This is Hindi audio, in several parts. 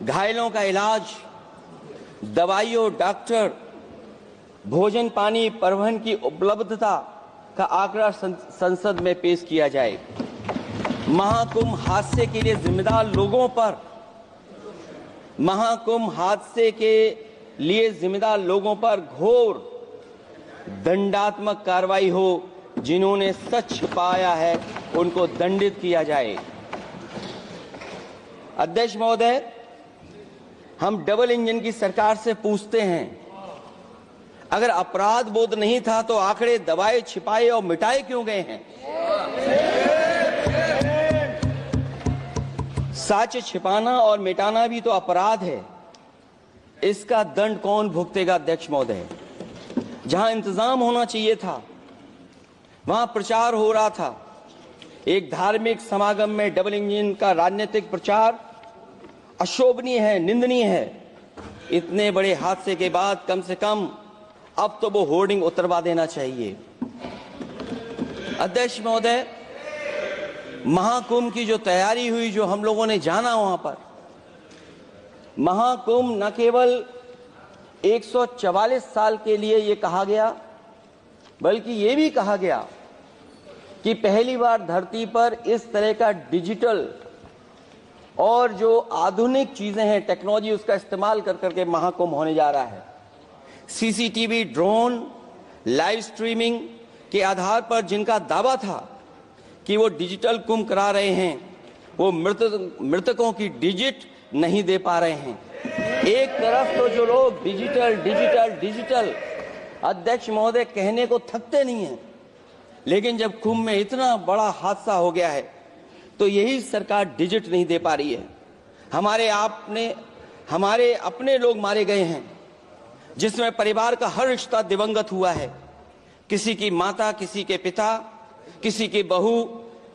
घायलों का इलाज, दवाइयों, डॉक्टर, भोजन पानी, परिवहन की उपलब्धता का आंकड़ा संसद में पेश किया जाए। महाकुंभ हादसे के लिए जिम्मेदार लोगों पर घोर दंडात्मक कार्रवाई हो। जिन्होंने सच छिपाया है उनको दंडित किया जाए। अध्यक्ष महोदय, हम डबल इंजन की सरकार से पूछते हैं, अगर अपराध बोध नहीं था तो आंकड़े दबाए, छिपाए और मिटाए क्यों गए हैं? सच छिपाना और मिटाना भी तो अपराध है। इसका दंड कौन भुगतेगा? अध्यक्ष महोदय, जहां इंतजाम होना चाहिए था वहां प्रचार हो रहा था। एक धार्मिक समागम में डबल इंजन का राजनीतिक प्रचार अशोभनीय है, निंदनीय है। इतने बड़े हादसे के बाद कम से कम अब तो वो होर्डिंग उतरवा देना चाहिए। अध्यक्ष महोदय, महाकुंभ की जो तैयारी हुई, जो हम लोगों ने जाना वहां पर, महाकुंभ न केवल 144 साल के लिए ये कहा गया, बल्कि ये भी कहा गया कि पहली बार धरती पर इस तरह का डिजिटल और जो आधुनिक चीजें हैं, टेक्नोलॉजी, उसका इस्तेमाल कर करके महाकुंभ होने जा रहा है। सीसीटीवी, ड्रोन, लाइव स्ट्रीमिंग के आधार पर जिनका दावा था कि वो डिजिटल कुंभ करा रहे हैं, वो मृतकों की डिजिट नहीं दे पा रहे हैं। एक तरफ तो जो लोग डिजिटल डिजिटल डिजिटल अध्यक्ष महोदय कहने को थकते नहीं हैं, लेकिन जब कुंभ में इतना बड़ा हादसा हो गया है तो यही सरकार डिजिट नहीं दे पा रही है। हमारे अपने लोग मारे गए हैं, जिसमें परिवार का हर रिश्ता दिवंगत हुआ है। किसी की माता, किसी के पिता, किसी की बहू,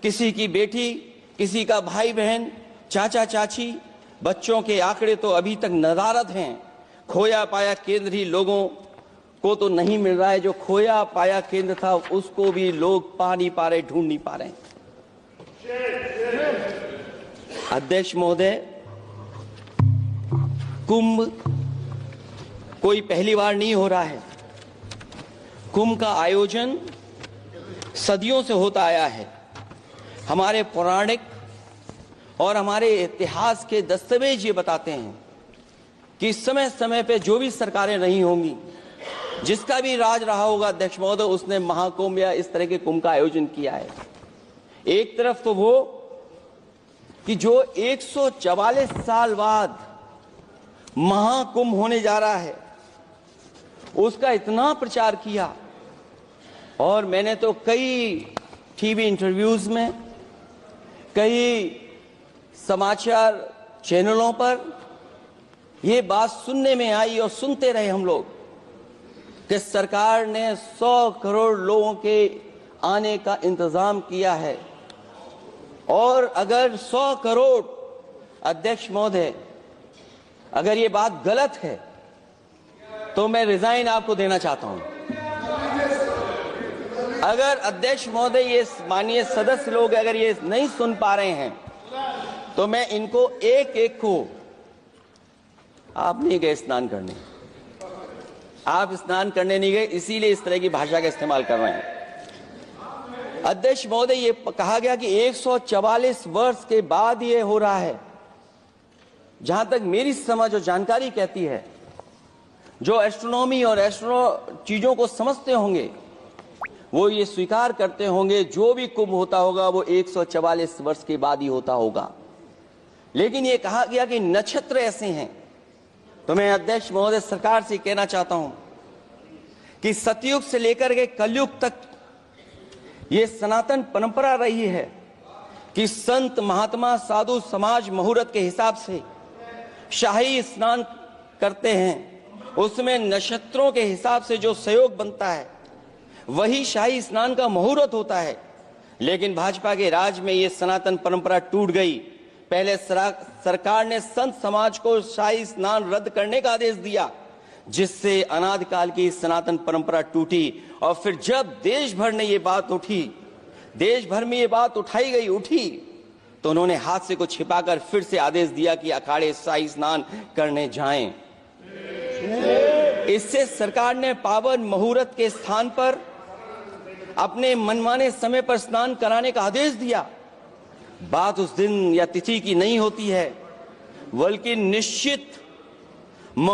किसी की बेटी, किसी का भाई बहन, चाचा चाची। बच्चों के आंकड़े तो अभी तक नदारद हैं। खोया पाया केंद्र ही लोगों को तो नहीं मिल रहा है। जो खोया पाया केंद्र था उसको भी लोग पा नहीं पा रहे, ढूंढ नहीं पा रहे। अध्यक्ष महोदय, कुंभ कोई पहली बार नहीं हो रहा है। कुंभ का आयोजन सदियों से होता आया है। हमारे पौराणिक और हमारे इतिहास के दस्तावेज ये बताते हैं कि समय समय पे जो भी सरकारें नहीं होंगी, जिसका भी राज रहा होगा अध्यक्ष महोदय, उसने महाकुंभ या इस तरह के कुंभ का आयोजन किया है। एक तरफ तो वो कि जो 144 साल बाद महाकुंभ होने जा रहा है, उसका इतना प्रचार किया। और मैंने तो कई टीवी इंटरव्यूज में, कई समाचार चैनलों पर यह बात सुनने में आई और सुनते रहे हम लोग कि सरकार ने 100 करोड़ लोगों के आने का इंतजाम किया है। और अगर 100 करोड़, अध्यक्ष महोदय, अगर ये बात गलत है तो मैं रिजाइन आपको देना चाहता हूं। अगर अध्यक्ष महोदय, ये माननीय सदस्य लोग अगर ये नहीं सुन पा रहे हैं तो मैं इनको एक एक को, आप नहीं गए स्नान करने, आप स्नान करने नहीं गए, इसीलिए इस तरह की भाषा का इस्तेमाल कर रहे हैं। अध्यक्ष महोदय, ये कहा गया कि 144 वर्ष के बाद ये हो रहा है। जहां तक मेरी समझ और जानकारी कहती है, जो एस्ट्रोनॉमी और एस्ट्रो चीजों को समझते होंगे वो ये स्वीकार करते होंगे, जो भी कुंभ होता होगा वो 144 वर्ष के बाद ही होता होगा। लेकिन ये कहा गया कि नक्षत्र ऐसे हैं। तो मैं अध्यक्ष महोदय सरकार से कहना चाहता हूं कि सतयुग से लेकर के कलयुग तक ये सनातन परंपरा रही है कि संत, महात्मा, साधु समाज मुहूर्त के हिसाब से शाही स्नान करते हैं। उसमें नक्षत्रों के हिसाब से जो सहयोग बनता है वही शाही स्नान का मुहूर्त होता है। लेकिन भाजपा के राज में ये सनातन परंपरा टूट गई। पहले सरकार ने संत समाज को शाही स्नान रद्द करने का आदेश दिया, जिससे अनादिकाल की सनातन परंपरा टूटी। और फिर जब देश भर में ये बात उठाई गई, तो उन्होंने हादसे को छिपाकर फिर से आदेश दिया कि अखाड़े शाही स्नान करने जाएं। इससे सरकार ने पावन मुहूर्त के स्थान पर अपने मनमाने समय पर स्नान कराने का आदेश दिया। बात उस दिन या तिथि की नहीं होती है, बल्कि निश्चित